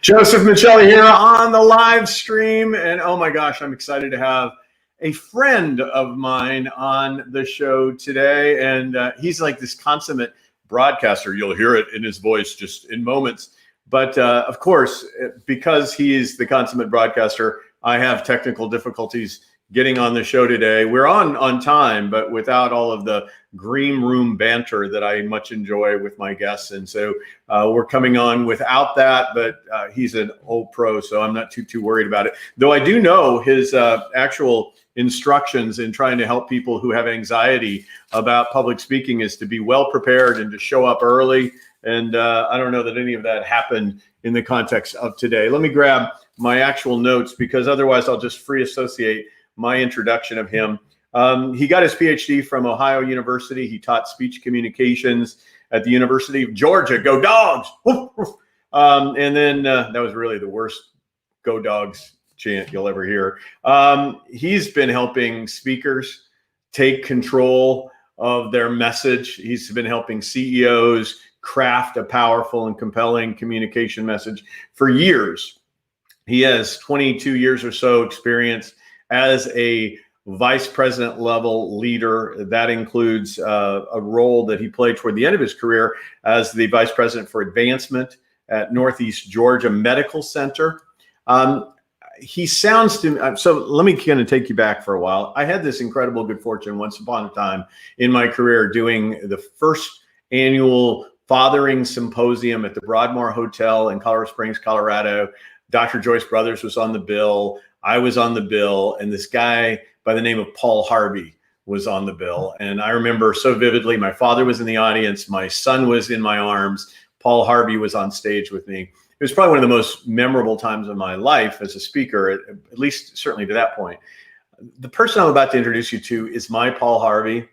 Joseph and Shelly here on the live stream. And oh my gosh, I'm excited to have a friend of mine on the show today. And he's like this consummate broadcaster. You'll hear it in his voice just in moments. But of course, because he's the consummate broadcaster, I have technical difficulties getting on the show today. We're on time, but without all of the green room banter that I much enjoy with my guests. And so we're coming on without that, but he's an old pro, so I'm not too worried about it. Though I do know his actual instructions in trying to help people who have anxiety about public speaking is to be well prepared and to show up early. And I don't know that any of that happened in the context of today. Let me grab my actual notes, because otherwise I'll just free associate my introduction of him. He got his Ph.D. from Ohio University. He taught speech communications at the University of Georgia. Go Dogs! And then that was really the worst Go Dogs chant you'll ever hear. He's been helping speakers take control of their message. He's been helping CEOs craft a powerful and compelling communication message for years. He has 22 years or so experience as a vice president level leader. That includes a role that he played toward the end of his career as the vice president for advancement at Northeast Georgia Medical Center. He sounds to me, so let me kind of take you back for a while. I had this incredible good fortune once upon a time in my career doing the first annual Fathering Symposium at the Broadmoor Hotel in Colorado Springs, Colorado. Dr. Joyce Brothers was on the bill. I was on the bill, and this guy by the name of Paul Harvey was on the bill. And I remember so vividly, my father was in the audience. My son was in my arms. Paul Harvey was on stage with me. It was probably one of the most memorable times of my life as a speaker, at least certainly to that point. The person I'm about to introduce you to is my Paul Harvey.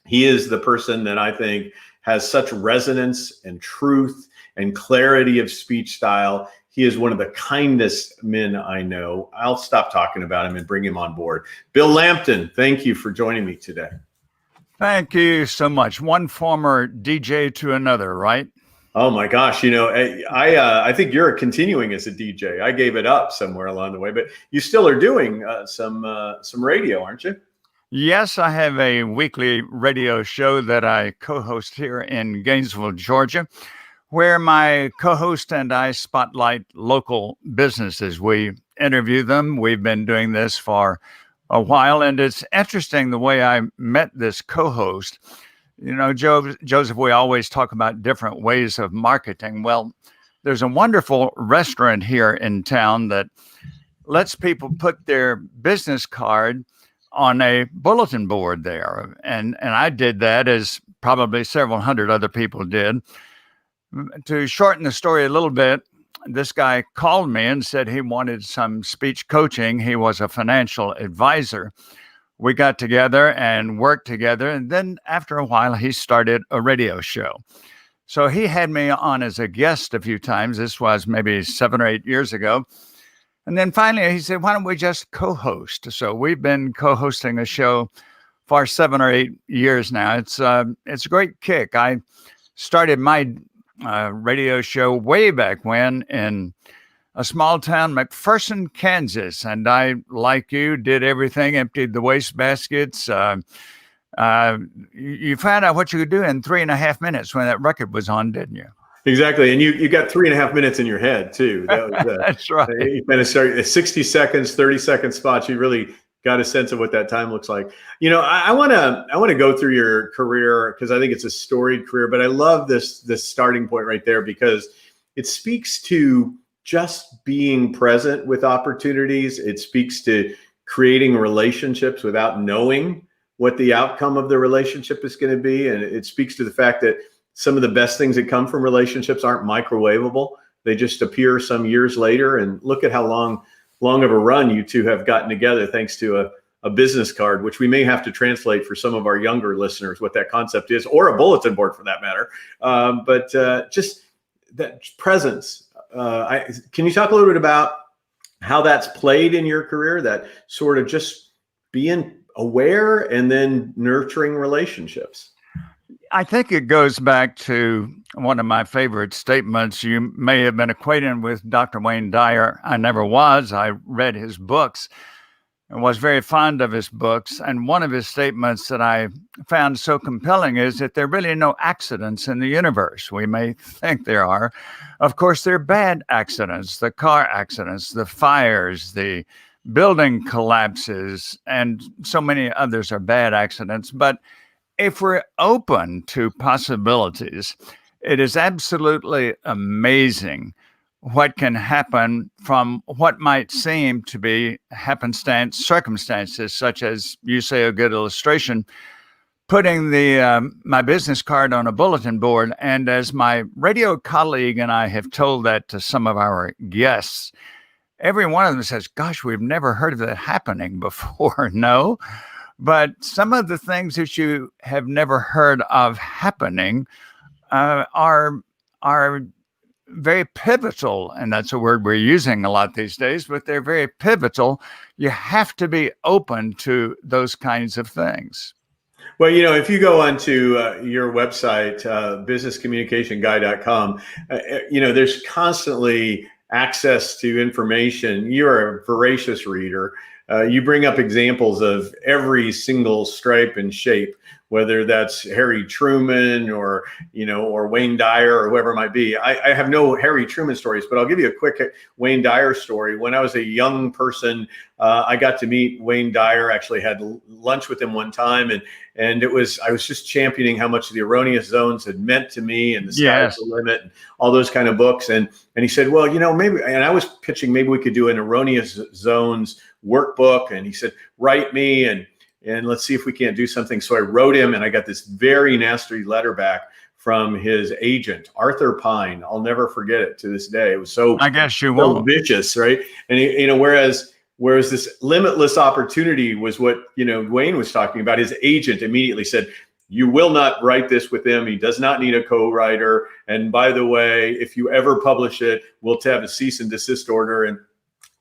He is the person that I think has such resonance and truth and clarity of speech style. He is one of the kindest men I know. I'll stop talking about him and bring him on board. Bill Lampton, thank you for joining me today. Thank you so much. One former DJ to another, right? Oh my gosh, you know, I think you're continuing as a DJ. I gave it up somewhere along the way, but you still are doing some radio, aren't you? Yes, I have a weekly radio show that I co-host here in Gainesville, Georgia, where my co-host and I spotlight local businesses. We interview them. We've been doing this for a while, and it's interesting the way I met this co-host. You know, Joseph, we always talk about different ways of marketing. Well, there's a wonderful restaurant here in town that lets people put their business card on a bulletin board there. And I did that, as probably several hundred other people did. To shorten the story a little bit, this guy called me and said he wanted some speech coaching. He was a financial advisor. We got together and worked together. And then after a while, he started a radio show. So he had me on as a guest a few times. This was maybe 7 or 8 years ago. And then finally, he said, why don't we just co-host? So we've been co-hosting a show for 7 or 8 years now. It's a great kick. I started my radio show way back when in a small town, McPherson, Kansas. And I, like you, did everything, emptied the waste baskets. You found out what you could do in 3.5 minutes when that record was on, didn't you? Exactly. And you got 3.5 minutes in your head too. That was, that's right. You kind of started 60 seconds, 30-second spots. You really got a sense of what that time looks like. You know, I want to go through your career because I think it's a storied career, but I love this starting point right there because it speaks to just being present with opportunities. It speaks to creating relationships without knowing what the outcome of the relationship is going to be. And it speaks to the fact that some of the best things that come from relationships aren't microwavable. They just appear some years later. And look at how long of a run you two have gotten together thanks to a business card, which we may have to translate for some of our younger listeners, what that concept is, or a bulletin board for that matter. But just that presence. Can you talk a little bit about how that's played in your career, that sort of just being aware and then nurturing relationships? I think it goes back to one of my favorite statements. You may have been acquainted with Dr. Wayne Dyer. I never was. I read his books and was very fond of his books. And one of his statements that I found so compelling is that there are really no accidents in the universe. We may think there are. Of course, there are bad accidents, the car accidents, the fires, the building collapses, and so many others are bad accidents. But if we're open to possibilities, it is absolutely amazing what can happen from what might seem to be happenstance circumstances, such as you say, a good illustration, putting my business card on a bulletin board. And as my radio colleague and I have told that to some of our guests, every one of them says, gosh, we've never heard of that happening before. No, but some of the things that you have never heard of happening are very pivotal, and that's a word we're using a lot these days, but they're very pivotal. You have to be open to those kinds of things. Well, if you go onto your website, businesscommunicationguy.com, there's constantly access to information. You're a voracious reader. You bring up examples of every single stripe and shape, whether that's Harry Truman or Wayne Dyer or whoever it might be. I have no Harry Truman stories, but I'll give you a quick Wayne Dyer story. When I was a young person, I got to meet Wayne Dyer. Actually had lunch with him one time, and I was just championing how much the erroneous zones had meant to me, and the sky's the limit, and all those kind of books. And he said, well, maybe, and I was pitching maybe we could do an erroneous zones workbook, and he said, write me and let's see if we can't do something. So I wrote him, and I got this very nasty letter back from his agent, Arthur Pine. I'll never forget it to this day. It was so, I guess you will, vicious, right? And whereas this limitless opportunity was what Wayne was talking about. His agent immediately said, you will not write this with him. He does not need a co-writer. And by the way, if you ever publish it, we'll have a cease and desist order. And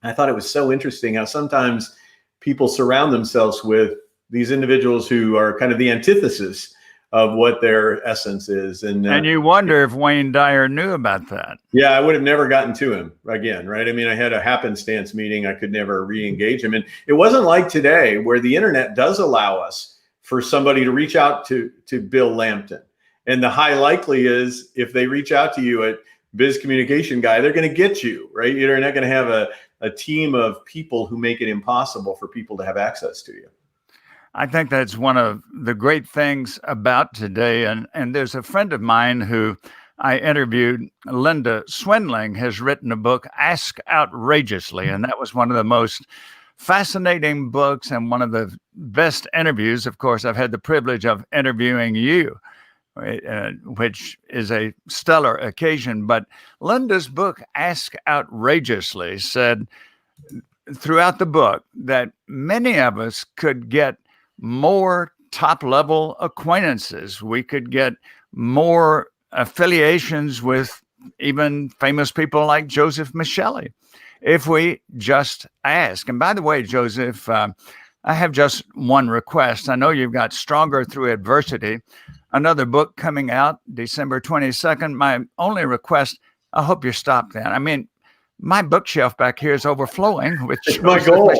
I thought it was so interesting how sometimes people surround themselves with these individuals who are kind of the antithesis of what their essence is. And you wonder if Wayne Dyer knew about that. Yeah, I would have never gotten to him again, right? I mean, I had a happenstance meeting. I could never re-engage him. And it wasn't like today where the internet does allow us for somebody to reach out to Bill Lampton. And the high likely is if they reach out to you at Biz Communication Guy, they're going to get you, right? You're not going to have a team of people who make it impossible for people to have access to you. I think that's one of the great things about today. And there's a friend of mine who I interviewed, Linda Swindling, has written a book, Ask Outrageously. And that was one of the most fascinating books and one of the best interviews. Of course, I've had the privilege of interviewing you, which is a stellar occasion. But Linda's book, Ask Outrageously, said throughout the book that many of us could get more top-level acquaintances. We could get more affiliations with even famous people like Joseph Michelli if we just ask. And by the way, Joseph, I have just one request. I know you've got Stronger Through Adversity, another book coming out December 22nd. My only request, I hope you stop that. I mean, my bookshelf back here is overflowing with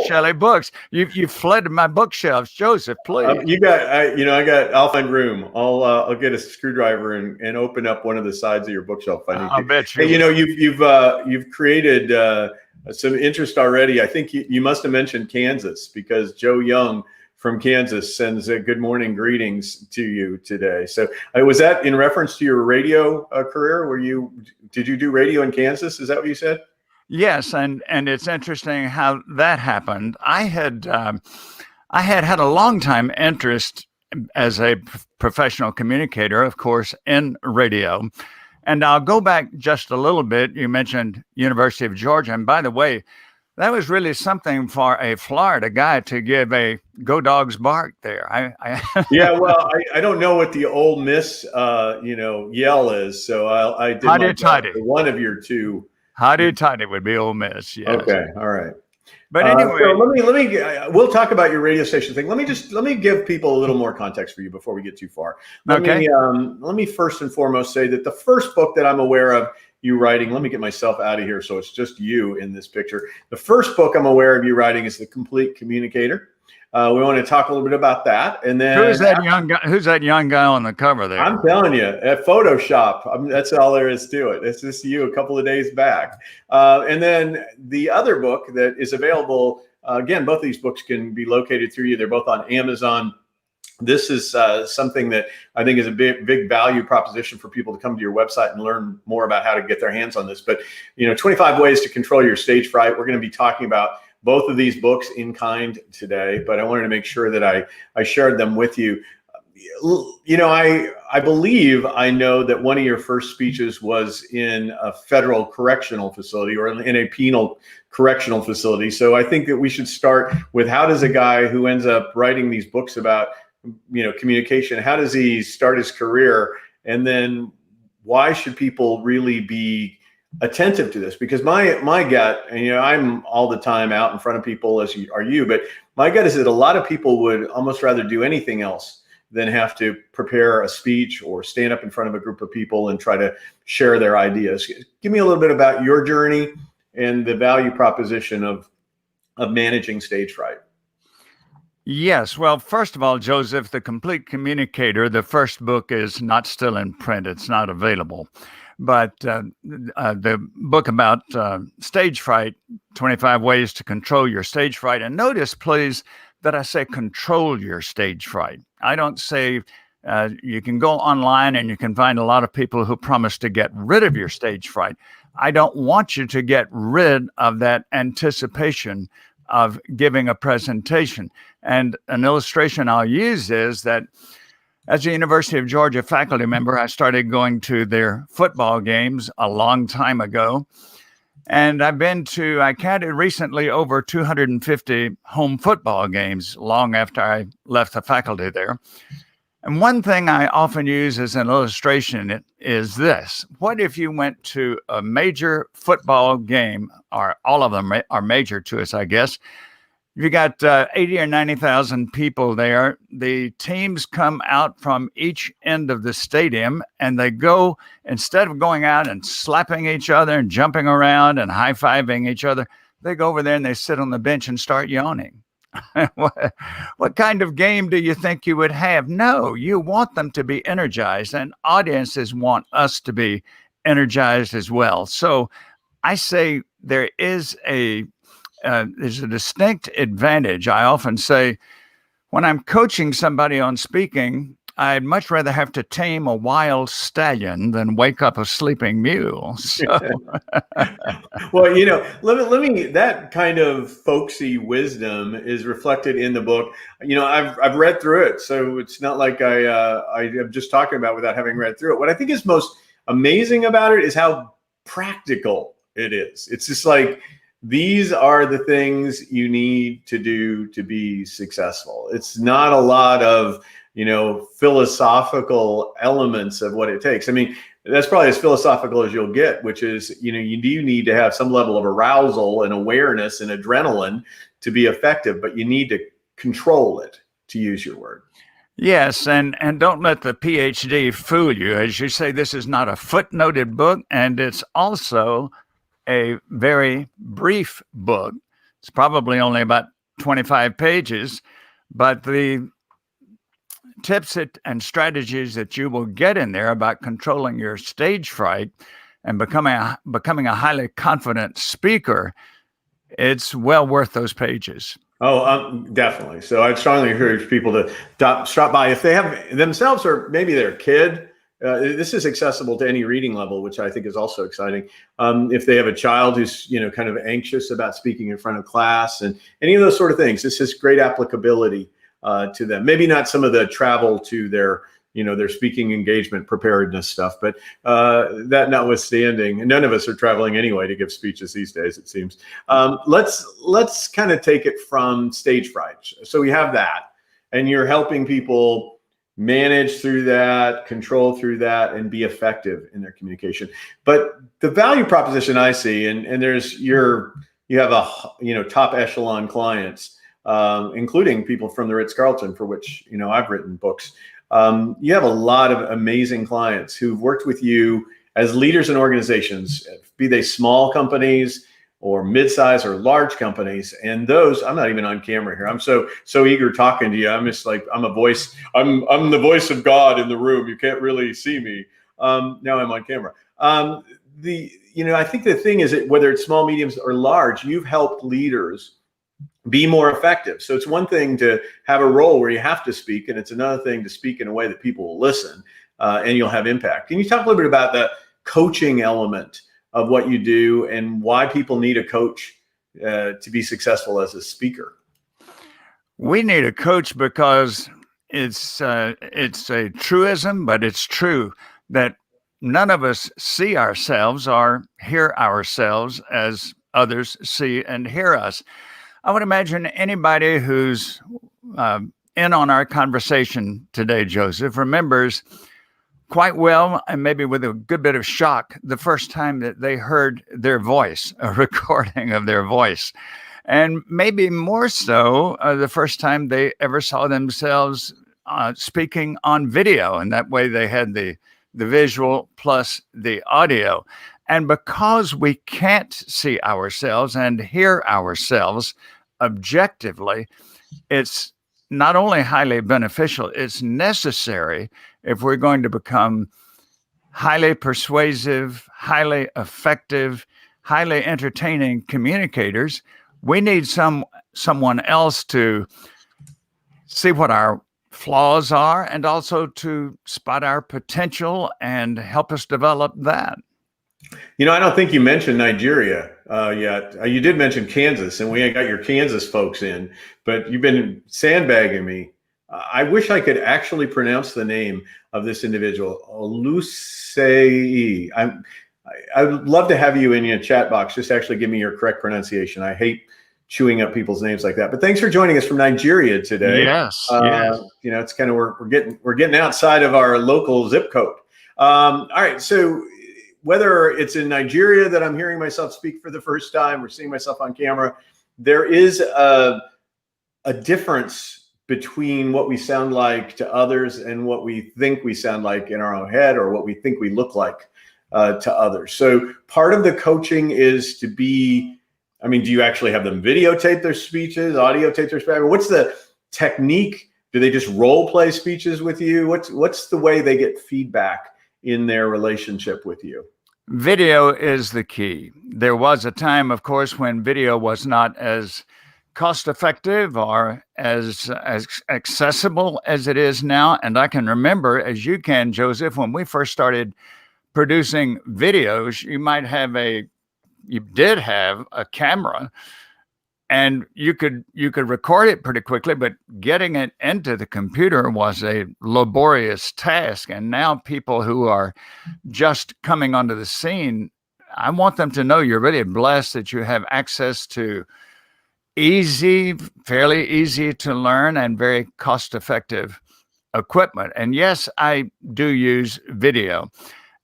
Shelly books. You've flooded my bookshelves, Joseph. Please. I got. I'll find room. I'll get a screwdriver and open up one of the sides of your bookshelf. I'll bet you. Hey, you've created some interest already. I think you must have mentioned Kansas because Joe Young from Kansas sends good morning greetings to you today. So was that in reference to your radio career? Did you do radio in Kansas? Is that what you said? Yes, and it's interesting how that happened. I had had a long time interest as a professional communicator, of course, in radio. And I'll go back just a little bit. You mentioned University of Georgia, and by the way, that was really something for a Florida guy to give a "Go Dogs" bark there. Yeah, well, I don't know what the Ole Miss yell is, so I did Tidy. one of your two. Hotty toddy would be Ole Miss. Yes. Okay. All right. But anyway, so we'll talk about your radio station thing. Let me give people a little more context for you before we get too far. Let me first and foremost say that the first book that I'm aware of you writing, let me get myself out of here so it's just you in this picture. The first book I'm aware of you writing is The Complete Communicator. We want to talk a little bit about that, and then who's that young guy? Who's that young guy on the cover there? I'm telling you, at Photoshop. That's all there is to it. It's just you a couple of days back. And then the other book that is available, again, both of these books can be located through you. They're both on Amazon. This is something that I think is a big value proposition for people to come to your website and learn more about how to get their hands on this. But 25 ways to control your stage fright. We're going to be talking about both of these books in kind today, but I wanted to make sure that I shared them with you. I believe I know that one of your first speeches was in a federal correctional facility or in a penal correctional facility. So I think that we should start with, how does a guy who ends up writing these books about communication, how does he start his career? And then why should people really be attentive to this? Because my gut, and I'm all the time out in front of people, as are you, but my gut is that a lot of people would almost rather do anything else than have to prepare a speech or stand up in front of a group of people and try to share their ideas. Give me a little bit about your journey and the value proposition of managing stage fright. Yes. Well, first of all, Joseph, The Complete Communicator, the first book is not still in print. It's not available. But the book about stage fright, 25 Ways to Control Your Stage Fright. And notice, please, that I say control your stage fright. I don't say you can go online and you can find a lot of people who promise to get rid of your stage fright. I don't want you to get rid of that anticipation of giving a presentation. And an illustration I'll use is that as a University of Georgia faculty member, I started going to their football games a long time ago. And I counted recently over 250 home football games long after I left the faculty there. And one thing I often use as an illustration is this. What if you went to a major football game, or all of them are major to us, I guess. You got 80 or 90,000 people there. The teams come out from each end of the stadium, and they go, instead of going out and slapping each other and jumping around and high-fiving each other, they go over there and they sit on the bench and start yawning. What kind of game do you think you would have? No, you want them to be energized, and audiences want us to be energized as well. So I say there's a distinct advantage. I often say when I'm coaching somebody on speaking, I'd much rather have to tame a wild stallion than wake up a sleeping mule. So. Well, let me, that kind of folksy wisdom is reflected in the book. I've read through it, so it's not like I'm just talking about without having read through it. What I think is most amazing about it is how practical it is. It's just like, these are the things you need to do to be successful. It's not a lot of, philosophical elements of what it takes. I mean, that's probably as philosophical as you'll get, which is, you do need to have some level of arousal and awareness and adrenaline to be effective, but you need to control it, to use your word. Yes, and don't let the Ph.D. fool you. As you say, this is not a footnoted book, and it's also a very brief book. It's probably only about 25 pages, but the tips and strategies that you will get in there about controlling your stage fright and becoming a highly confident speaker, it's well worth those pages. Oh, definitely. So I'd strongly encourage people to stop by if they have themselves or maybe their kid. This is accessible to any reading level, which I think is also exciting. If they have a child who's, kind of anxious about speaking in front of class and any of those sort of things, this is great applicability to them. Maybe not some of the travel to their speaking engagement preparedness stuff, but that notwithstanding, none of us are traveling anyway to give speeches these days, it seems. Let's kind of take it from stage fright. So we have that, and you're helping people manage through that, control through that, and be effective in their communication. But the value proposition I see, and there's your you have top echelon clients, including people from the Ritz-Carlton, for which, I've written books. You have a lot of amazing clients who've worked with you as leaders in organizations, be they small companies or mid-size or large companies. And those, I'm not even on camera here. I'm so eager talking to you. I'm just like, I'm a voice. I'm the voice of God in the room. You can't really see me. Now I'm on camera. I think the thing is that whether it's small, mediums, or large, you've helped leaders be more effective. So it's one thing to have a role where you have to speak, and it's another thing to speak in a way that people will listen, and you'll have impact. Can you talk a little bit about the coaching element of what you do and why people need a coach to be successful as a speaker? We need a coach because it's a truism, but it's true that none of us see ourselves or hear ourselves as others see and hear us. I would imagine anybody who's in on our conversation today, Joseph, remembers quite well, and maybe with a good bit of shock, the first time that they heard their voice, a recording of their voice. And maybe more so, the first time they ever saw themselves speaking on video. And that way they had the visual plus the audio. And because we can't see ourselves and hear ourselves objectively, it's not only highly beneficial, it's necessary if we're going to become highly persuasive, highly effective, highly entertaining communicators. We need someone else to see what our flaws are and also to spot our potential and help us develop that. I don't think you mentioned Nigeria yet. You did mention Kansas, and we ain't got your Kansas folks in, but you've been sandbagging me. I wish I could actually pronounce the name of this individual, Olusei. I would love to have you in your chat box. Just actually give me your correct pronunciation. I hate chewing up people's names like that. But thanks for joining us from Nigeria today. Yes. It's kind of we're getting outside of our local zip code. All right, so whether it's in Nigeria that I'm hearing myself speak for the first time or seeing myself on camera, there is a difference between what we sound like to others and what we think we sound like in our own head or what we think we look like to others. So part of the coaching is to be, do you actually have them videotape their speeches, audio tape their speeches? What's the technique? Do they just role play speeches with you? What's the way they get feedback in their relationship with you? Video is the key. There was a time, of course, when video was not as cost-effective or as accessible as it is now. And I can remember, as you can, Joseph, when we first started producing videos, you did have a camera, and you could record it pretty quickly, but getting it into the computer was a laborious task. And now people who are just coming onto the scene, I want them to know you're really blessed that you have access to fairly easy to learn and very cost-effective equipment. And yes, I do use video.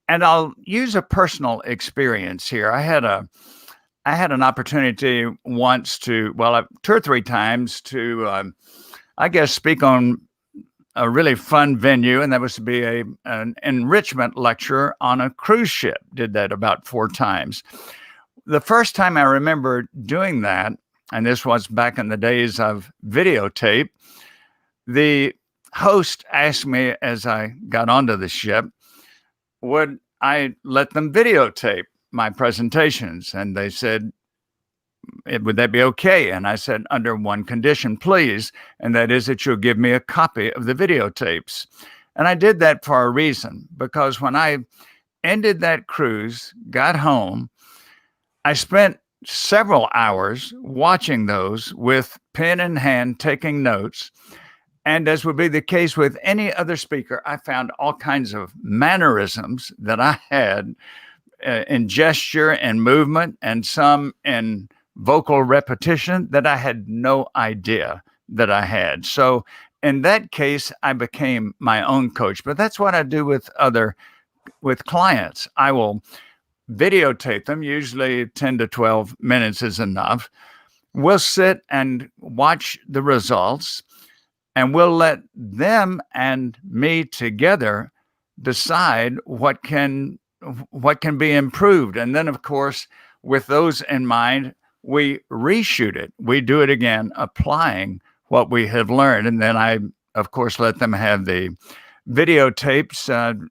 And I'll use a personal experience here. I had an opportunity once two or three times to, speak on a really fun venue, and that was to be an enrichment lecture on a cruise ship. Did that about 4 times. The first time I remember doing that, and this was back in the days of videotape, the host asked me as I got onto the ship, would I let them videotape my presentations? And they said, would that be okay? And I said, under one condition, please, and that is that you'll give me a copy of the videotapes. And I did that for a reason, because when I ended that cruise, got home, I spent several hours watching those with pen in hand, taking notes. And as would be the case with any other speaker, I found all kinds of mannerisms that I had in gesture and movement, and some in vocal repetition that I had no idea that I had. So in that case, I became my own coach. But that's what I do with clients. I will videotape them. Usually 10 to 12 minutes is enough. We'll sit and watch the results, and we'll let them and me together decide what can be improved. And then, of course, with those in mind, we reshoot it. We do it again, applying what we have learned. And then I, of course, let them have the videotapes.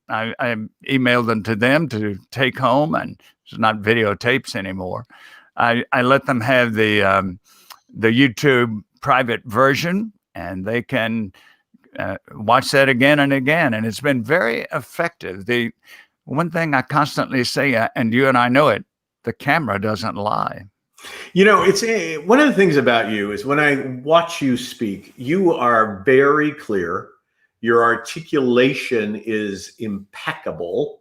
I emailed them to them to take home, and it's not videotapes anymore. I let them have the YouTube private version, and they can watch that again and again. And it's been very effective. The one thing I constantly say, and you and I know it, the camera doesn't lie. It's one of the things about you is when I watch you speak, you are very clear. Your articulation is impeccable.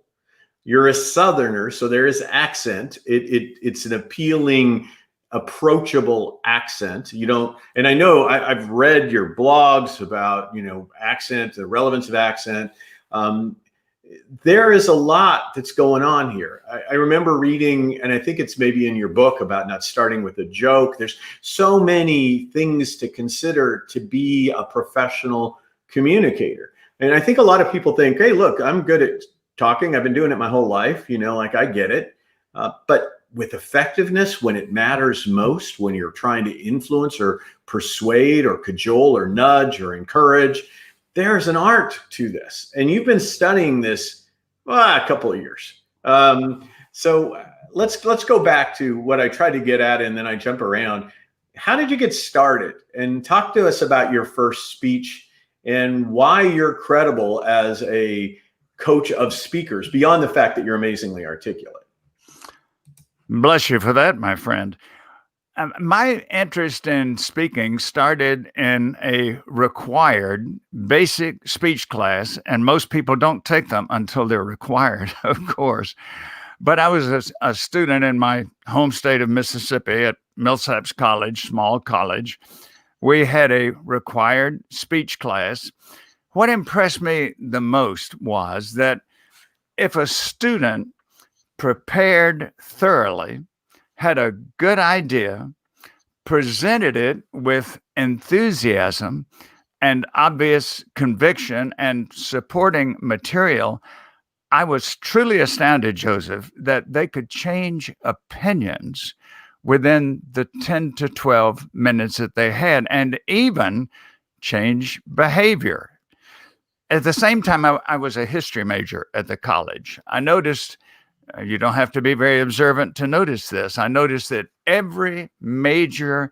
You're a Southerner, so there is accent. It's an appealing, approachable accent. And I know I've read your blogs about, accent, the relevance of accent. There is a lot that's going on here. I remember reading, and I think it's maybe in your book, about not starting with a joke. There's so many things to consider to be a professional communicator. And I think a lot of people think, hey, look, I'm good at talking. I've been doing it my whole life, I get it. But with effectiveness, when it matters most, when you're trying to influence or persuade or cajole or nudge or encourage, there's an art to this. And you've been studying this a couple of years. So let's go back to what I tried to get at, and then I jump around. How did you get started? And talk to us about your first speech and why you're credible as a coach of speakers, beyond the fact that you're amazingly articulate. Bless you for that, my friend. My interest in speaking started in a required basic speech class, and most people don't take them until they're required, of course. But I was a student in my home state of Mississippi at Millsaps College, small college. We had a required speech class. What impressed me the most was that if a student prepared thoroughly, had a good idea, presented it with enthusiasm and obvious conviction and supporting material, I was truly astounded, Joseph, that they could change opinions within the 10 to 12 minutes that they had, and even change behavior. At the same time, I was a history major at the college. I noticed, you don't have to be very observant to notice this, I noticed that every major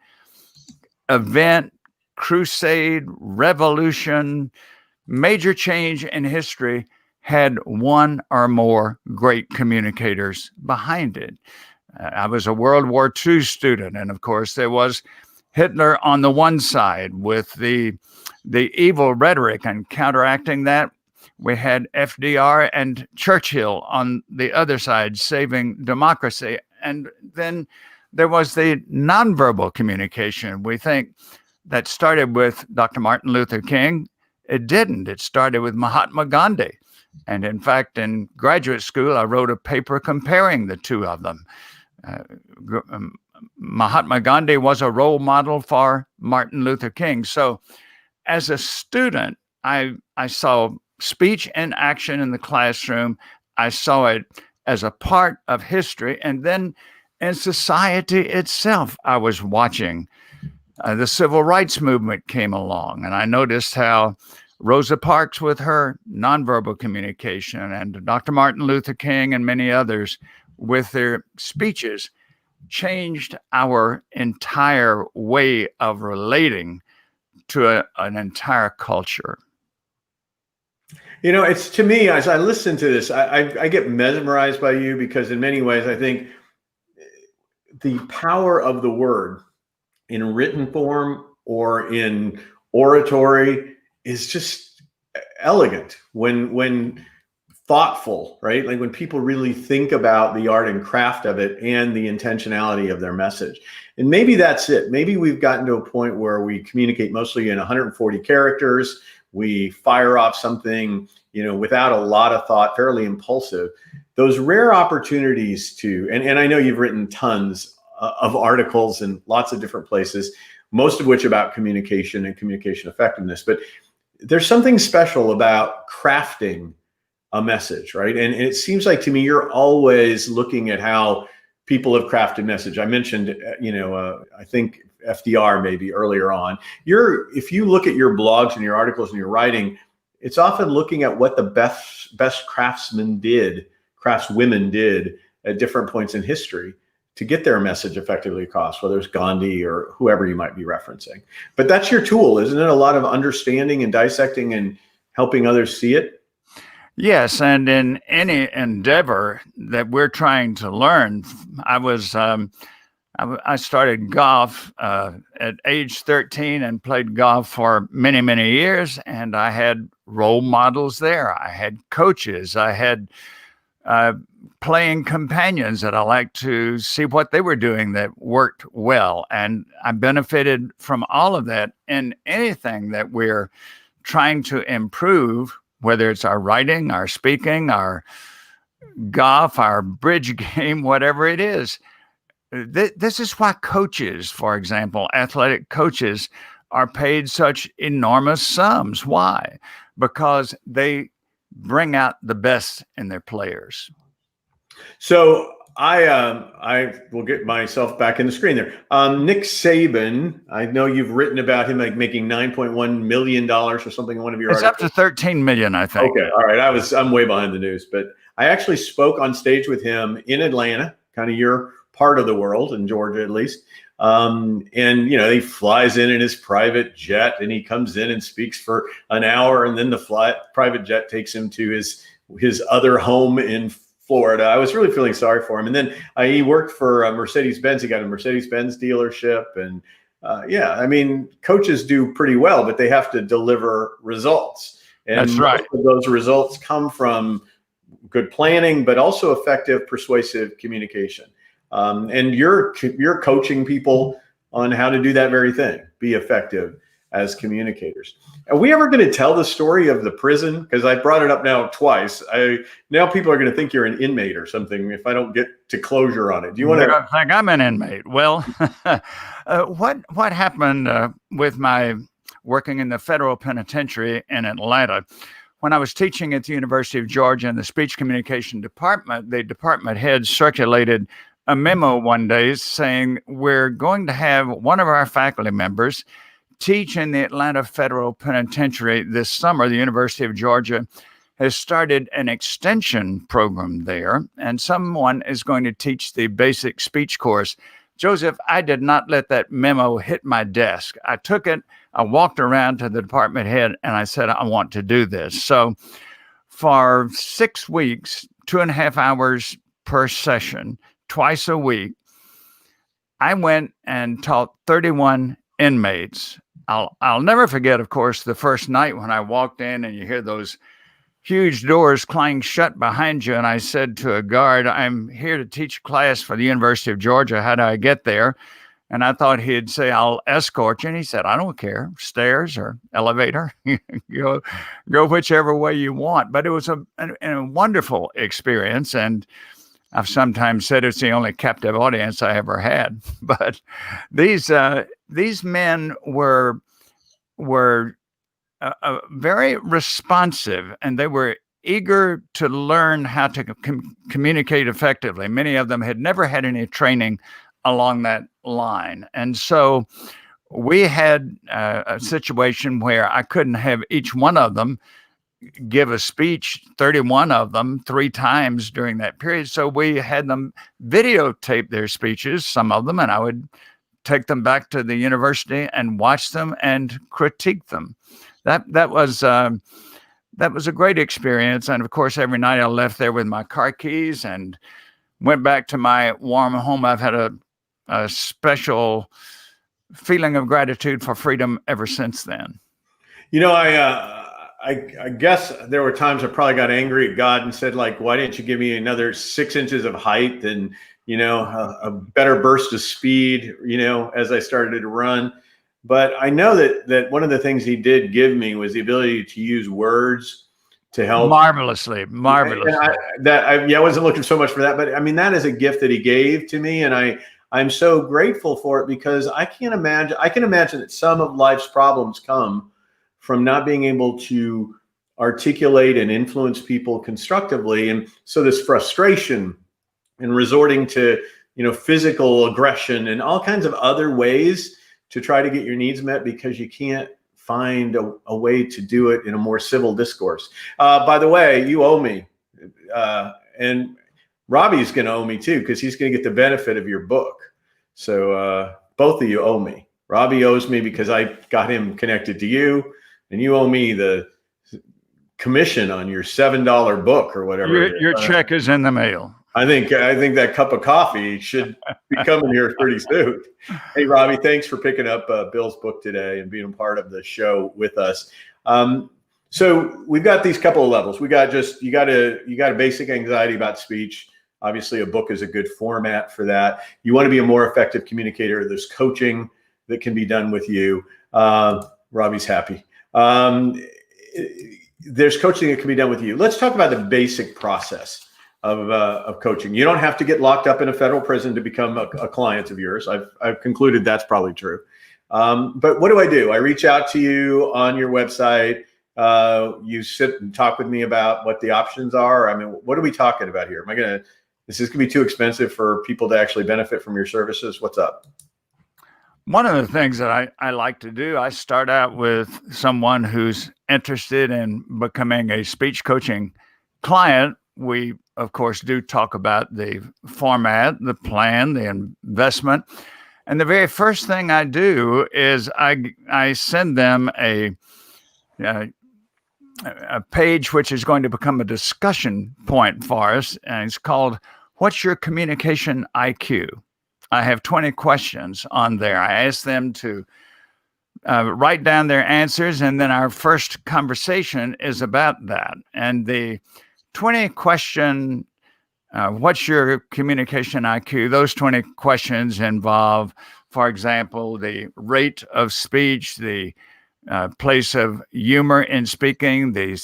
event, crusade, revolution, major change in history had one or more great communicators behind it. I was a World War II student, and of course there was Hitler on the one side with the evil rhetoric, and counteracting that, we had FDR and Churchill on the other side, saving democracy. And then there was the nonverbal communication. We think that started with Dr. Martin Luther King. It didn't. It started with Mahatma Gandhi. And in fact, in graduate school, I wrote a paper comparing the two of them. Mahatma Gandhi was a role model for Martin Luther King. So as a student, I saw speech in action in the classroom. I saw it as a part of history. And then in society itself, I was watching. The civil rights movement came along, and I noticed how Rosa Parks with her nonverbal communication, and Dr. Martin Luther King and many others with their speeches changed our entire way of relating to an entire culture. It's, to me, as I listen to this, I get mesmerized by you, because in many ways, I think the power of the word in written form or in oratory is just elegant when thoughtful, right? Like when people really think about the art and craft of it and the intentionality of their message. And maybe that's it. Maybe we've gotten to a point where we communicate mostly in 140 characters. We fire off something, without a lot of thought, fairly impulsive. those rare opportunities to, and I know you've written tons of articles in lots of different places, most of which about communication and communication effectiveness, but there's something special about crafting a message, right? And it seems like to me, you're always looking at how people have crafted message. I mentioned, I think FDR maybe earlier on. If you look at your blogs and your articles and your writing, it's often looking at what the best craftswomen did at different points in history to get their message effectively across, whether it's Gandhi or whoever you might be referencing. But that's your tool, isn't it? A lot of understanding and dissecting and helping others see it. Yes, and in any endeavor that we're trying to learn, I started golf at age 13 and played golf for many, many years, and I had role models there. I had coaches. I had playing companions that I liked to see what they were doing that worked well, and I benefited from all of that in anything that we're trying to improve, whether it's our writing, our speaking, our golf, our bridge game, whatever it is. This is why coaches, for example, athletic coaches, are paid such enormous sums. Why? Because they bring out the best in their players. So I will get myself back in the screen there. Nick Saban, I know you've written about him like making $9.1 million or something in one of your articles. It's up to 13 million, I think. Okay, all right. I'm way behind the news, but I actually spoke on stage with him in Atlanta, kind of your part of the world, in Georgia at least. And he flies in his private jet, and he comes in and speaks for an hour, and then the private jet takes him to his other home in Florida. I was really feeling sorry for him. And then he worked for Mercedes-Benz. He got a Mercedes-Benz dealership. And coaches do pretty well, but they have to deliver results. And that's right. Most of those results come from good planning, but also effective, persuasive communication. And you're coaching people on how to do that very thing, be effective as communicators. Are we ever going to tell the story of the prison? Because I brought it up now twice. Now people are going to think you're an inmate or something if I don't get to closure on it. Do you want to? They're going to think I'm an inmate. Well, what happened with my working in the federal penitentiary in Atlanta? When I was teaching at the University of Georgia in the speech communication department, the department head circulated a memo one day saying we're going to have one of our faculty members teach in the Atlanta Federal Penitentiary this summer. The University of Georgia has started an extension program there, and someone is going to teach the basic speech course. Joseph, I did not let that memo hit my desk. I took it, I walked around to the department head, and I said, I want to do this. So for 6 weeks, 2.5 hours per session, twice a week, I went and taught 31 inmates. I'll never forget, of course, the first night when I walked in and you hear those huge doors clang shut behind you. And I said to a guard, I'm here to teach a class for the University of Georgia. How do I get there? And I thought he'd say, I'll escort you. And he said, I don't care, stairs or elevator, go whichever way you want. But it was a wonderful experience. And I've sometimes said it's the only captive audience I ever had. But these men were very responsive, and they were eager to learn how to communicate effectively. Many of them had never had any training along that line. And so we had a situation where I couldn't have each one of them give a speech, 31 of them, 3 times during that period. So we had them videotape their speeches, some of them, and I would take them back to the university and watch them and critique them. That was a great experience. And of course, every night I left there with my car keys and went back to my warm home. I've had a special feeling of gratitude for freedom ever since then. I guess there were times I probably got angry at God and said, like, why didn't you give me another 6 inches of height and, a better burst of speed, as I started to run. But I know that one of the things he did give me was the ability to use words to help. Marvelously. And I wasn't looking so much for that, but I mean, that is a gift that he gave to me. And I'm so grateful for it, because I can imagine that some of life's problems come from not being able to articulate and influence people constructively. And so this frustration and resorting to, physical aggression and all kinds of other ways to try to get your needs met because you can't find a way to do it in a more civil discourse. By the way, you owe me, and Robbie's going to owe me too, because he's going to get the benefit of your book. So both of you owe me. Robbie owes me because I got him connected to you, and you owe me the commission on your $7 book or whatever. Your check is in the mail. I think that cup of coffee should be coming here pretty soon. Hey, Robbie, thanks for picking up Bill's book today and being a part of the show with us. So we've got these couple of levels. We got you got a basic anxiety about speech. Obviously, a book is a good format for that. You want to be a more effective communicator. There's coaching that can be done with you. Robbie's happy. There's coaching that can be done with you. Let's talk about the basic process of coaching. You don't have to get locked up in a federal prison to become a client of yours. I've concluded that's probably true. But what do? I reach out to you on your website. You sit and talk with me about what the options are. I mean, what are we talking about here? Is this gonna be too expensive for people to actually benefit from your services? What's up? One of the things that I like to do, I start out with someone who's interested in becoming a speech coaching client. We, of course, do talk about the format, the plan, the investment. And the very first thing I do is I send them a page which is going to become a discussion point for us. And it's called, What's Your Communication IQ? I have 20 questions on there. I ask them to write down their answers, and then our first conversation is about that. And the 20 question, what's your communication IQ? Those 20 questions involve, for example, the rate of speech, the place of humor in speaking, the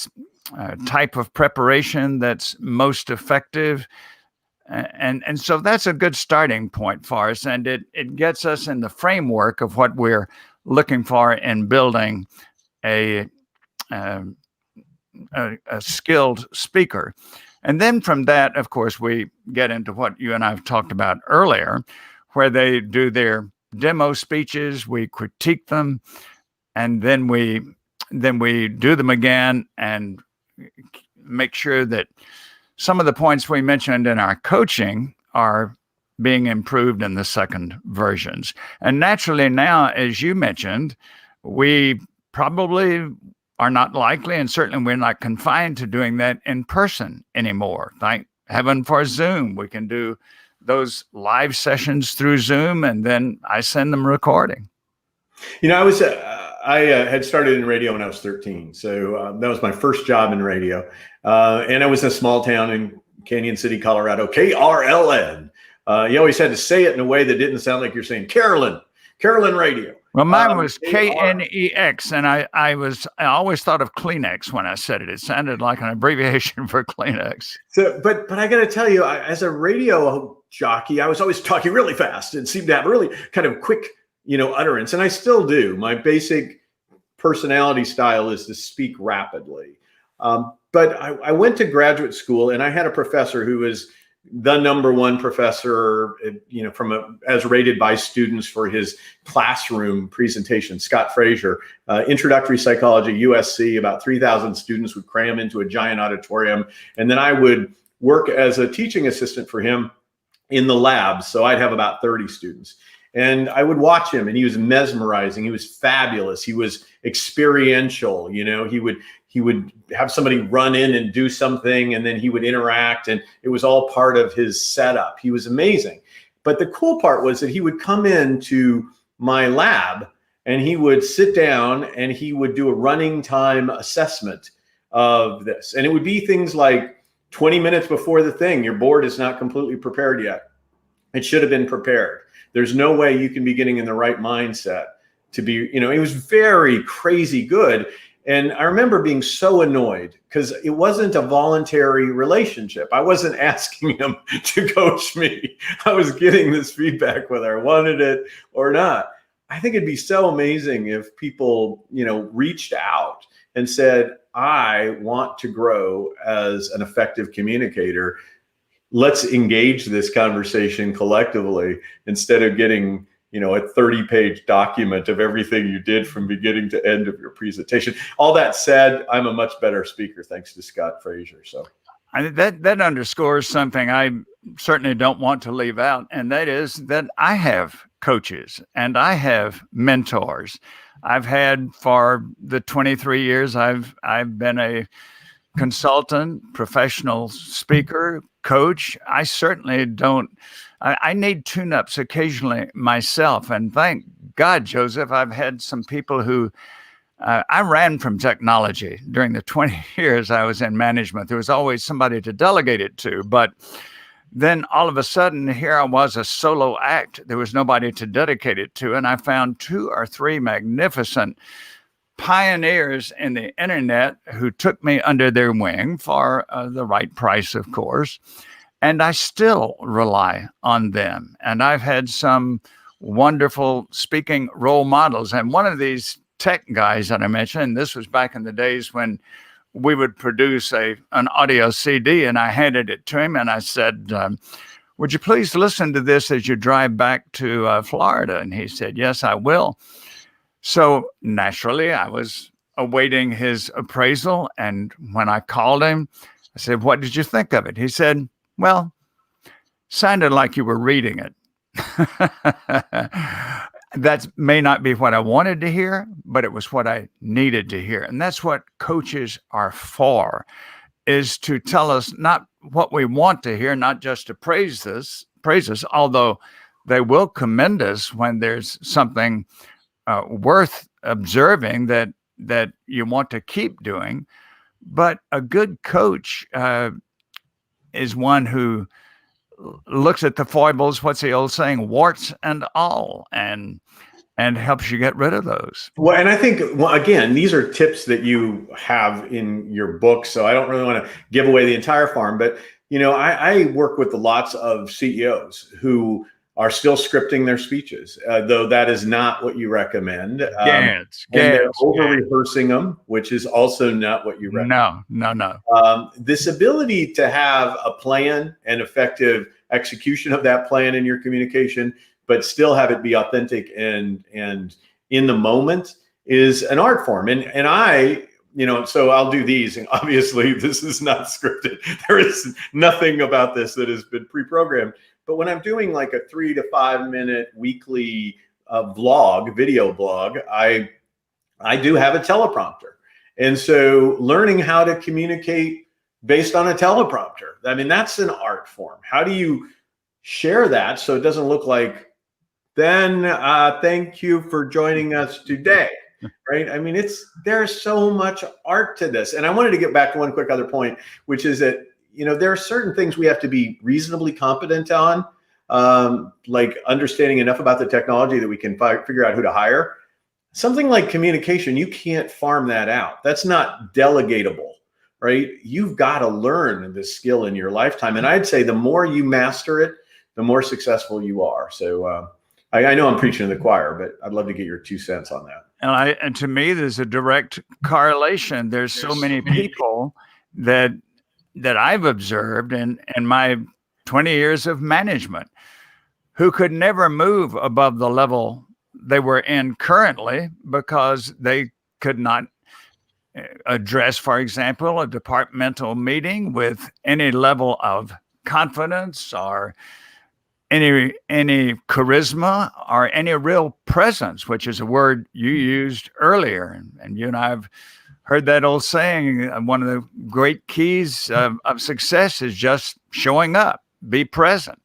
type of preparation that's most effective. And so that's a good starting point for us. And it gets us in the framework of what we're looking for in building a skilled speaker. And then from that, of course, we get into what you and I have talked about earlier, where they do their demo speeches, we critique them, and then we do them again and make sure that some of the points we mentioned in our coaching are being improved in the second versions. And naturally now, as you mentioned, we probably are not likely, and certainly we're not confined to doing that in person anymore. Thank heaven for Zoom. We can do those live sessions through Zoom, and then I send them recording. I had started in radio when I was 13. So that was my first job in radio. And I was in a small town in Canyon City, Colorado, KRLN. You always had to say it in a way that didn't sound like you're saying Carolyn Radio. Well, mine was KNEX, and I always thought of Kleenex when I said it. It sounded like an abbreviation for Kleenex. So, but I got to tell you, as a radio jockey, I was always talking really fast and seemed to have really kind of quick, utterance, and I still do. My basic personality style is to speak rapidly. But I went to graduate school, and I had a professor who was the number one professor, as rated by students for his classroom presentation, Scott Frazier, introductory psychology, USC, about 3,000 students would cram into a giant auditorium. And then I would work as a teaching assistant for him in the lab. So I'd have about 30 students. And I would watch him, and he was mesmerizing. He was fabulous. He was experiential. He would have somebody run in and do something, and then he would interact, and it was all part of his setup. He was amazing. But the cool part was that he would come into my lab, and he would sit down, and he would do a running time assessment of this. And it would be things like 20 minutes before the thing, your board is not completely prepared yet. It should have been prepared. There's no way you can be getting in the right mindset to be, it was very crazy good. And I remember being so annoyed because it wasn't a voluntary relationship. I wasn't asking him to coach me. I was getting this feedback whether I wanted it or not. I think it'd be so amazing if people, reached out and said, I want to grow as an effective communicator. Let's engage this conversation collectively instead of getting a 30-page document of everything you did from beginning to end of your presentation. All that said, I'm a much better speaker thanks to Scott Frazier. So that underscores something I certainly don't want to leave out, and that is that I have coaches and I have mentors. I've had for the 23 years I've been a consultant, professional speaker, coach. I certainly don't. I need tune-ups occasionally myself. And thank God, Joseph, I've had some people who I ran from technology during the 20 years I was in management. There was always somebody to delegate it to. But then all of a sudden, here I was, a solo act. There was nobody to dedicate it to. And I found 2 or 3 magnificent pioneers in the internet who took me under their wing for the right price, of course. And I still rely on them. And I've had some wonderful speaking role models. And one of these tech guys that I mentioned, this was back in the days when we would produce an audio CD, and I handed it to him and I said, would you please listen to this as you drive back to Florida? And he said, yes, I will. So naturally, I was awaiting his appraisal. And when I called him, I said, what did you think of it? He said, well, sounded like you were reading it. That may not be what I wanted to hear, but it was what I needed to hear. And that's what coaches are for, is to tell us not what we want to hear, not just to praise us, although they will commend us when there's something worth observing that you want to keep doing. But a good coach is one who looks at the foibles, what's the old saying, warts and all, and helps you get rid of those. Well, and I think, again, these are tips that you have in your book, so I don't really want to give away the entire farm, but I work with lots of CEOs who are still scripting their speeches, though that is not what you recommend. They're over-rehearsing them, which is also not what you recommend. No. This ability to have a plan and effective execution of that plan in your communication, but still have it be authentic and in the moment, is an art form. And I, so I'll do these. And obviously, this is not scripted. There is nothing about this that has been pre-programmed. But when I'm doing like a 3 to 5 minute weekly video blog, I do have a teleprompter. And so learning how to communicate based on a teleprompter, I mean, that's an art form. How do you share that so it doesn't look like, then thank you for joining us today, right? I mean, there's so much art to this. And I wanted to get back to one quick other point, which is that there are certain things we have to be reasonably competent on, like understanding enough about the technology that we can figure out who to hire. Something like communication, you can't farm that out. That's not delegatable, right? You've got to learn this skill in your lifetime. And I'd say the more you master it, the more successful you are. So I know I'm preaching to the choir, but I'd love to get your 2 cents on that. And to me, there's a direct correlation. There's so many people that I've observed in my 20 years of management who could never move above the level they were in currently because they could not address, for example, a departmental meeting with any level of confidence or any charisma or any real presence, which is a word you used earlier. And you and I have heard that old saying, one of the great keys of success is just showing up, be present.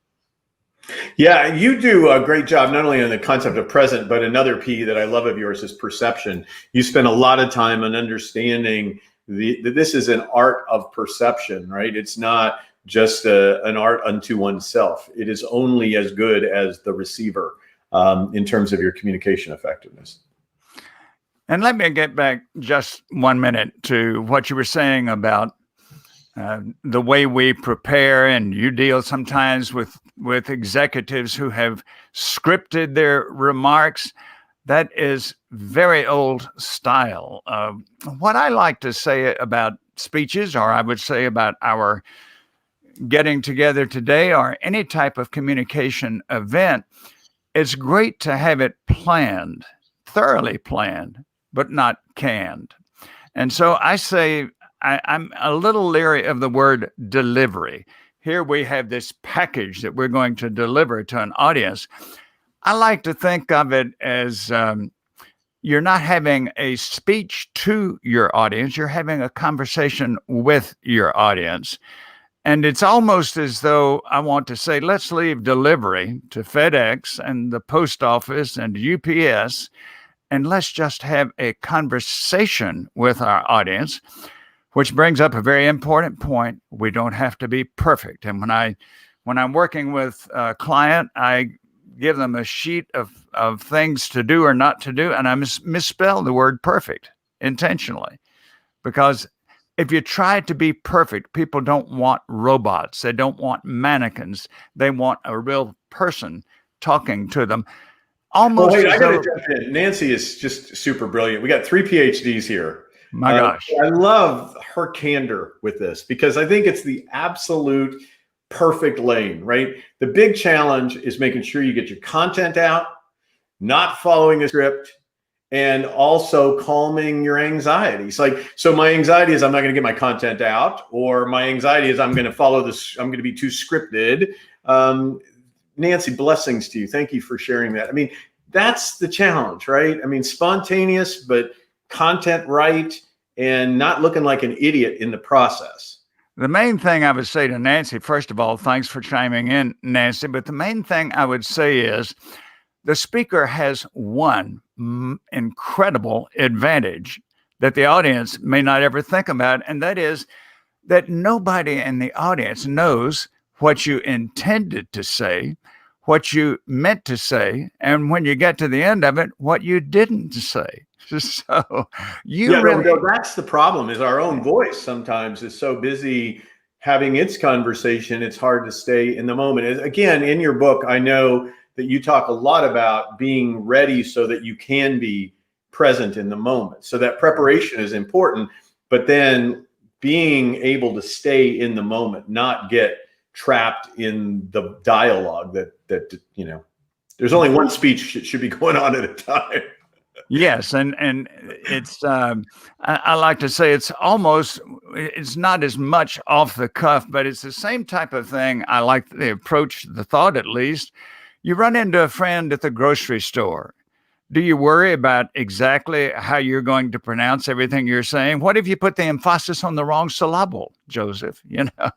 Yeah, you do a great job, not only on the concept of present, but another P that I love of yours is perception. You spend a lot of time on understanding that this is an art of perception, right? It's not just an art unto oneself. It is only as good as the receiver in terms of your communication effectiveness. And let me get back just 1 minute to what you were saying about the way we prepare, and you deal sometimes with executives who have scripted their remarks. That is very old style. What I like to say about speeches, or I would say about our getting together today, or any type of communication event, it's great to have it planned, thoroughly planned, but not canned. And so I say, I'm a little leery of the word delivery. Here we have this package that we're going to deliver to an audience. I like to think of it as you're not having a speech to your audience, you're having a conversation with your audience. And it's almost as though I want to say, let's leave delivery to FedEx and the post office and UPS, and let's just have a conversation with our audience, which brings up a very important point. We don't have to be perfect. And when I'm working with a client, I give them a sheet of things to do or not to do, and I misspell the word perfect intentionally, because if you try to be perfect, people don't want robots. They don't want mannequins. They want a real person talking to them. Almost. Well, wait, I got to jump in. Nancy is just super brilliant. We got 3 PhDs here. My gosh. I love her candor with this, because I think it's the absolute perfect lane, right? The big challenge is making sure you get your content out, not following a script, and also calming your anxiety. It's like, so my anxiety is I'm not going to get my content out, or my anxiety is I'm going to follow this, I'm going to be too scripted. Nancy, blessings to you. Thank you for sharing that. I mean, that's the challenge, right? I mean, spontaneous, but content right, and not looking like an idiot in the process. The main thing I would say to Nancy, first of all, thanks for chiming in, Nancy, but the main thing I would say is the speaker has one incredible advantage that the audience may not ever think about, and that is that nobody in the audience knows what you intended to say, what you meant to say, and when you get to the end of it, what you didn't say. So that's the problem, is our own voice sometimes is so busy having its conversation, it's hard to stay in the moment. Again, in your book, I know that you talk a lot about being ready so that you can be present in the moment. So that preparation is important, but then being able to stay in the moment, not get trapped in the dialogue that you know, there's only one speech that should be going on at a time. Yes, and it's I like to say it's not as much off the cuff, but it's the same type of thing. I like the approach, the thought at least. You run into a friend at the grocery store. Do you worry about exactly how you're going to pronounce everything you're saying? What if you put the emphasis on the wrong syllable, Joseph? You know?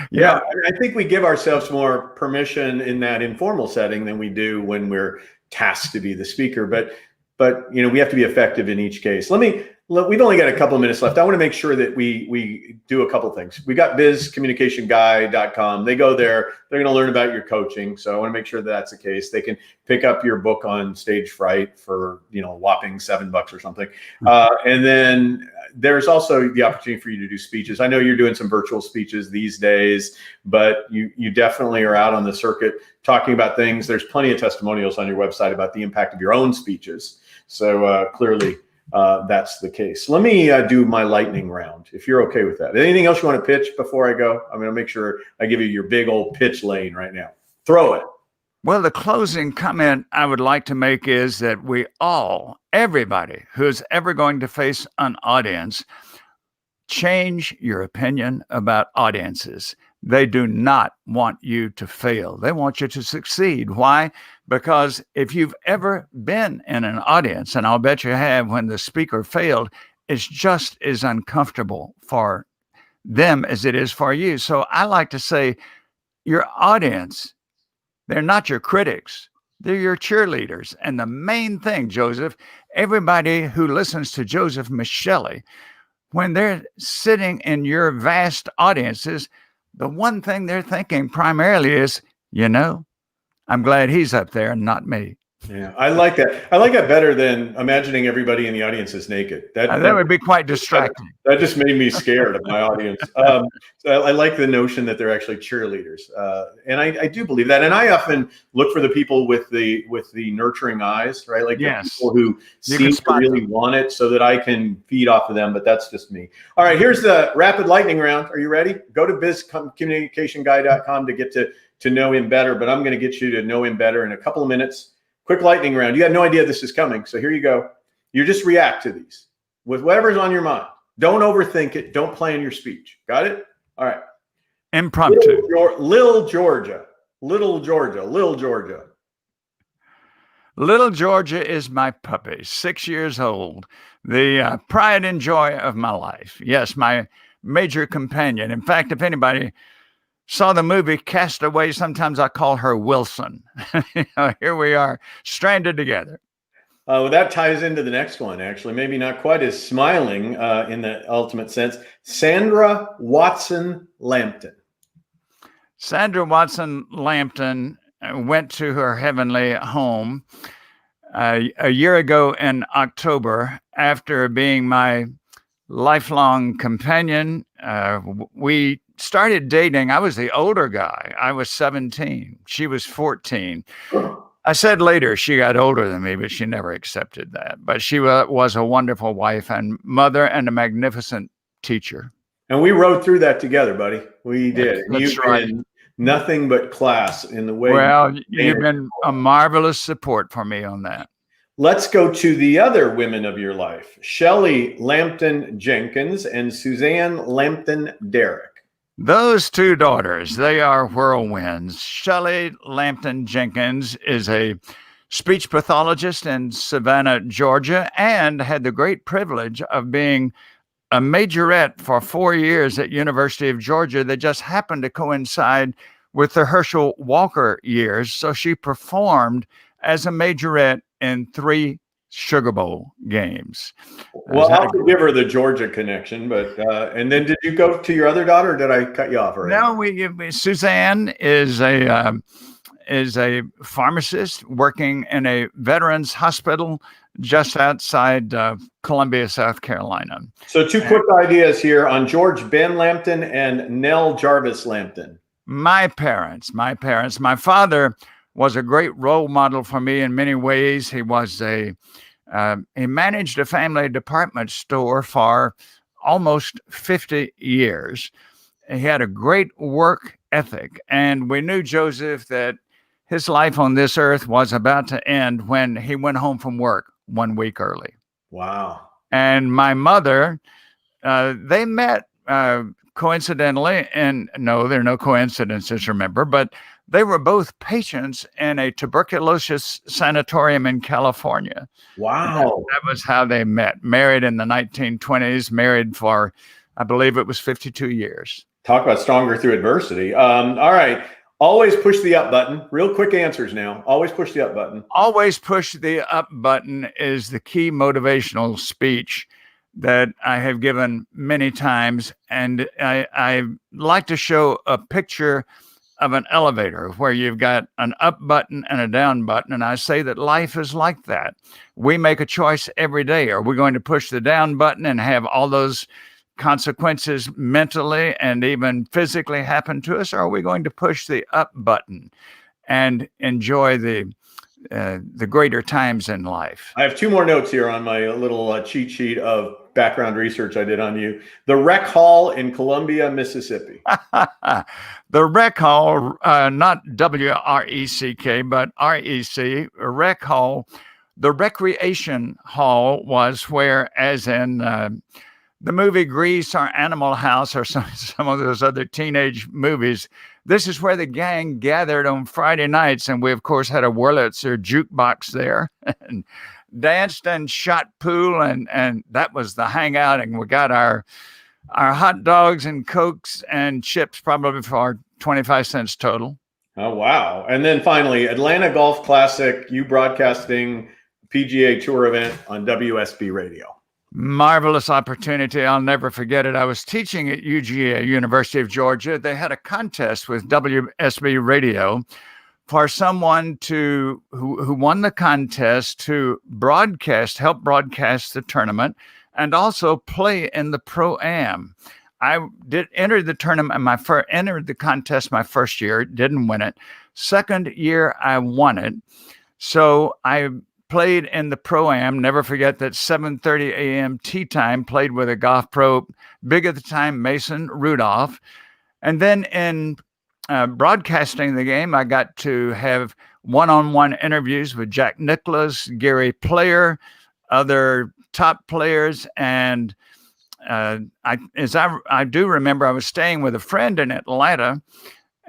Yeah, I think we give ourselves more permission in that informal setting than we do when we're tasked to be the speaker. But you know, we have to be effective in each case. We've only got a couple of minutes left. I want to make sure that we do a couple of things. We got bizcommunicationguy.com. They go there. They're going to learn about your coaching. So I want to make sure that that's the case. They can pick up your book on stage fright for, you know, whopping $7 or something. And then there's also the opportunity for you to do speeches. I know you're doing some virtual speeches these days, but you definitely are out on the circuit talking about things. There's plenty of testimonials on your website about the impact of your own speeches. So clearly, that's the case. Let me do my lightning round, if you're okay with that. Anything else you want to pitch before I go? I'm going to make sure I give you your big old pitch lane right now. Throw it. Well, the closing comment I would like to make is that everybody who's ever going to face an audience, change your opinion about audiences. They do not want you to fail. They want you to succeed. Why? Because if you've ever been in an audience, and I'll bet you have, when the speaker failed, it's just as uncomfortable for them as it is for you. So I like to say your audience, they're not your critics. They're your cheerleaders. And the main thing, Joseph, everybody who listens to Joseph and Shelly, when they're sitting in your vast audiences, the one thing they're thinking primarily is, you know, I'm glad he's up there and not me. Yeah, I like that. I like that better than imagining everybody in the audience is naked. That would be quite distracting. That just made me scared of my audience. So I like the notion that they're actually cheerleaders, and I do believe that. And I often look for the people with the nurturing eyes, right? Like the people who seem to really want it, so that I can feed off of them. But that's just me. All right, here's the rapid lightning round. Are you ready? Go to bizcommunicationguy.com to get to know him better. But I'm going to get you to know him better in a couple of minutes. Quick lightning round. You have no idea this is coming, so here you go. You just react to these with whatever's on your mind. Don't overthink it. Don't plan your speech. Got it? All right. Impromptu. Little Georgia. Little Georgia. Little Georgia. Little Georgia is my puppy, 6 years old. The pride and joy of my life. Yes, my major companion. In fact, if anybody saw the movie Castaway, sometimes I call her Wilson. Here we are, stranded together. Well, that ties into the next one, actually. Maybe not quite as smiling in the ultimate sense. Sandra Watson Lampton. Sandra Watson Lampton went to her heavenly home a year ago in October after being my lifelong companion. We started dating. I was the older guy. I was 17. She was 14. I said later she got older than me, but she never accepted that. But she was a wonderful wife and mother and a magnificent teacher. And we rode through that together, buddy. We did. That's right. Nothing but class in the way. Well, you've been a marvelous support for me on that. Let's go to the other women of your life. Shelly Lampton Jenkins and Suzanne Lampton Derrick. Those two daughters, they are whirlwinds. Shelly Lampton Jenkins is a speech pathologist in Savannah, Georgia, and had the great privilege of being a majorette for 4 years at University of Georgia that just happened to coincide with the Herschel Walker years. So she performed as a majorette in 3 Sugar Bowl games. Well, I'll give her the Georgia connection, but and then did you go to your other daughter, or did I cut you off already? No, Suzanne is a pharmacist working in a veterans hospital just outside Columbia, South Carolina. So 2 quick ideas here on George Ben Lampton and Nell Jarvis Lampton. My parents. My father was a great role model for me in many ways. He was he managed a family department store for almost 50 years. He had a great work ethic, and we knew, Joseph, that his life on this earth was about to end when he went home from work 1 week early. Wow. And my mother, they met coincidentally, and no, there are no coincidences, remember, but they were both patients in a tuberculosis sanatorium in California. Wow. That was how they met. Married in the 1920s, married for, I believe it was 52 years. Talk about stronger through adversity. All right. Always push the up button. Real quick answers now. Always push the up button. Always push the up button is the key motivational speech that I have given many times. And I like to show a picture of an elevator where you've got an up button and a down button. And I say that life is like that. We make a choice every day. Are we going to push the down button and have all those consequences mentally and even physically happen to us? Or are we going to push the up button and enjoy the greater times in life? I have 2 more notes here on my little cheat sheet of background research I did on you. The Rec Hall in Columbia, Mississippi. The Rec Hall, not W-R-E-C-K, but R-E-C, Rec Hall. The Recreation Hall was where, as in the movie Grease or Animal House or some of those other teenage movies, this is where the gang gathered on Friday nights. And we, of course, had a Wurlitzer jukebox there and danced and shot pool. And that was the hangout. And we got our hot dogs and Cokes and chips probably for 25 cents total. Oh, wow. And then finally, Atlanta Golf Classic, you broadcasting PGA Tour event on WSB Radio. Marvelous opportunity. I'll never forget it. I was teaching at UGA, University of Georgia. They had a contest with WSB Radio for someone who won the contest to help broadcast the tournament, and also play in the Pro-Am. I did enter the tournament, entered the contest my first year, didn't win it. Second year, I won it. So I played in the Pro-Am. Never forget that 7:30 a.m. tee time, played with a golf pro, big at the time, Mason Rudolph. And then in broadcasting the game, I got to have one-on-one interviews with Jack Nicklaus, Gary Player, other top players. And I do remember, I was staying with a friend in Atlanta,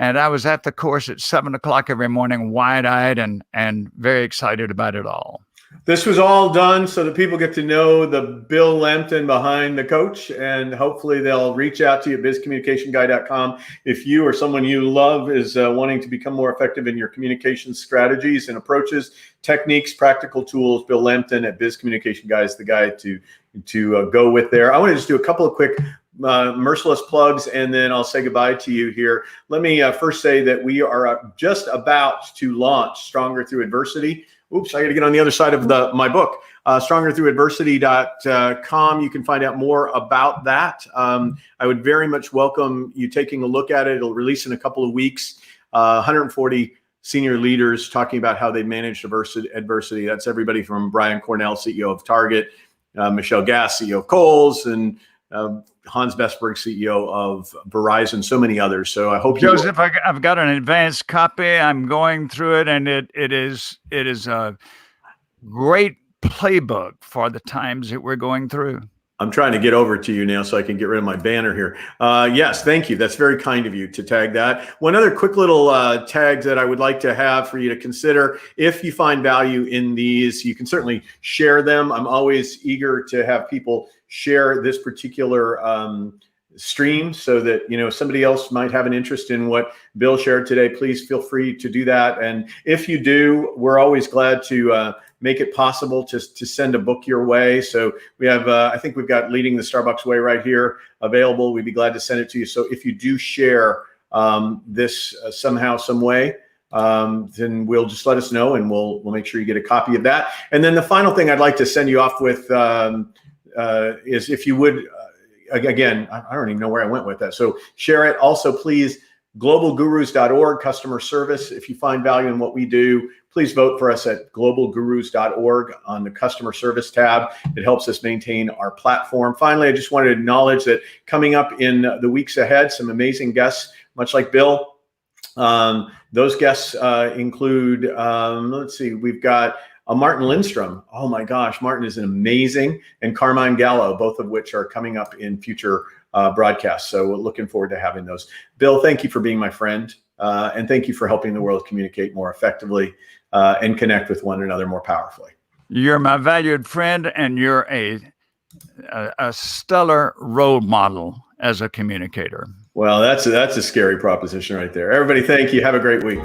and I was at the course at 7:00 every morning, wide-eyed and very excited about it all. This was all done so that people get to know the Bill Lampton behind the coach, and hopefully they'll reach out to you at bizcommunicationguy.com if you or someone you love is wanting to become more effective in your communication strategies and approaches, techniques, practical tools. Bill Lampton at Biz Communication Guy is the guy to go with there. I want to just do a couple of quick merciless plugs, and then I'll say goodbye to you here. Let me first say that we are just about to launch Stronger Through Adversity. Oops, I got to get on the other side of my book. StrongerThroughAdversity.com. You can find out more about that. I would very much welcome you taking a look at it. It'll release in a couple of weeks. 140 senior leaders talking about how they managed adversity. That's everybody from Brian Cornell, CEO of Target, Michelle Gass, CEO of Kohl's, and Hans Vestberg, CEO of Verizon, so many others. So I hope Joseph, I've got an advanced copy. I'm going through it, and it is a great playbook for the times that we're going through. I'm trying to get over to you now so I can get rid of my banner here. Yes, thank you. That's very kind of you to tag that. One other quick little tag that I would like to have for you to consider. If you find value in these, you can certainly share them. I'm always eager to have people share this particular stream so that, somebody else might have an interest in what Bill shared today. Please feel free to do that. And if you do, we're always glad to make it possible to send a book your way. So we have, I think we've got Leading the Starbucks Way right here available. We'd be glad to send it to you. So if you do share this somehow, some way, then we'll just let us know, and we'll make sure you get a copy of that. And then the final thing I'd like to send you off with is, if you would, again, I don't even know where I went with that. So share it. Also, please, globalgurus.org, customer service. If you find value in what we do, please vote for us at globalgurus.org on the customer service tab. It helps us maintain our platform. Finally, I just wanted to acknowledge that coming up in the weeks ahead, some amazing guests, much like Bill. Those guests include, let's see, we've got Martin Lindstrom. Oh my gosh, Martin is an amazing, and Carmine Gallo, both of which are coming up in future broadcasts. So we're looking forward to having those. Bill, thank you for being my friend, and thank you for helping the world communicate more effectively and connect with one another more powerfully. You're my valued friend, and you're a stellar role model as a communicator. Well, that's a scary proposition right there. Everybody, thank you. Have a great week.